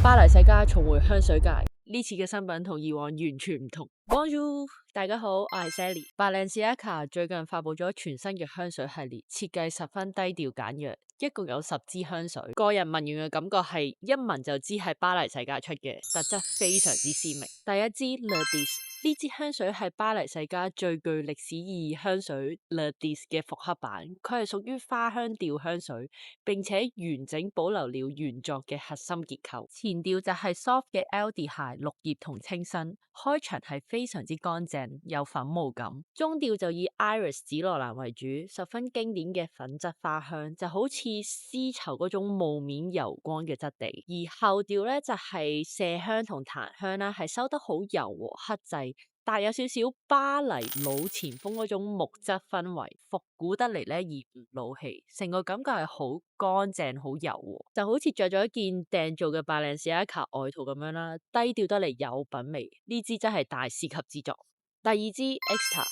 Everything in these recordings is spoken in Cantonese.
巴黎世家重回香水界，呢次嘅新品同以往完全唔同。Bonjour，大家好，我係 Sally。Balenciaga 最近發佈咗全新嘅香水系列，設計十分低調簡約，一共有10支香水。個人聞完嘅感覺係一聞就知係巴黎世家出嘅，特質非常之鮮明。第一支 Le Dis， 呢支香水係巴黎世家最具歷史意義香水 Le Dis 嘅復刻版，佢係屬於花香調香水，並且完整保留了原作嘅核心結構。前調就係 soft 嘅 aldehyde 綠葉同清新，開場係非常之乾淨有粉霧感。中調就以 iris 紫羅蘭為主，十分經典嘅粉質花香，就好似絲綢嗰種霧面柔光嘅質地。而後調咧就係麝香同檀香啦，係收得好柔和克制，帶有少少巴黎老前鋒嗰種木質氛圍，復古得嚟咧而唔老氣，成個感覺係好乾淨好柔和，就好似着咗一件訂做嘅 Balenciaga 外套咁樣啦，低調得嚟有品味，呢支真係大師級之作。第二支 Extra。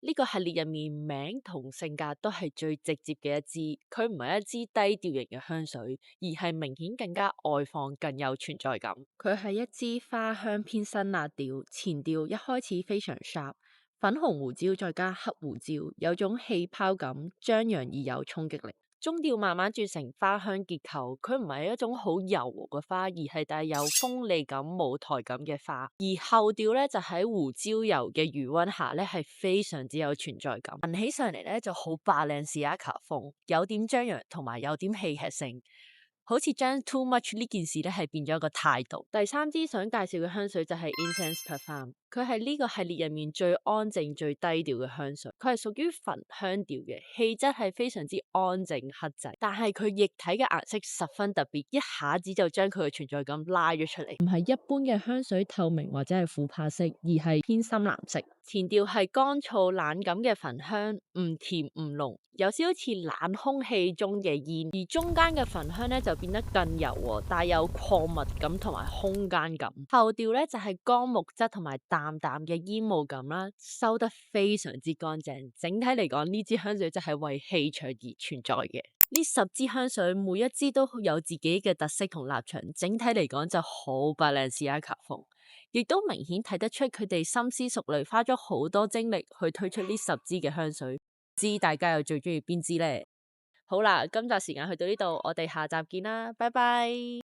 呢個系列入面名同性格都係最直接嘅一支，佢唔係一支低調型嘅香水，而係明顯更加外放、更有存在感。佢係一支花香偏辛辣調，前調一開始非常 sharp，粉紅胡椒再加黑胡椒，有種氣泡感，張揚而有衝擊力。中調慢慢轉成花香結構，佢唔係一種好柔和嘅花，而係帶有鋒利感、舞台感嘅花。而後調咧就喺胡椒油嘅餘溫下咧係非常之有存在感，聞起上嚟咧就好Balenciaga風，有點張揚同埋有點戲劇性。好似將 too much 呢件事咧係變咗一個態度。第三支想介紹嘅香水就係 Intense Parfum， 佢係呢個系列入面最安靜最低調嘅香水，佢係屬於焚香調嘅，氣質係非常之安靜克制，但係佢液體嘅顏色十分特別，一下子就將佢嘅存在感拉咗出嚟，唔係一般嘅香水透明或者係琥珀色，而係偏深藍色。前調係乾燥冷感嘅焚香，唔甜唔濃，有少少似冷空氣中嘅煙，而中間嘅焚香咧就變得更柔和，帶有礦物感同埋空間感。後調咧就係乾木質同埋淡淡嘅煙霧感啦，收得非常之乾淨。整體嚟講，呢支香水就係為氣場而存在嘅。呢10支香水每一支都有自己嘅特色同立場，整體嚟講就好Balenciaga風，亦都明顯睇得出佢哋深思熟慮，花咗好多精力去推出呢10支嘅香水。唔知大家又最中意邊支呢？好啦，今集時間去到呢度，我哋下集見啦，拜拜。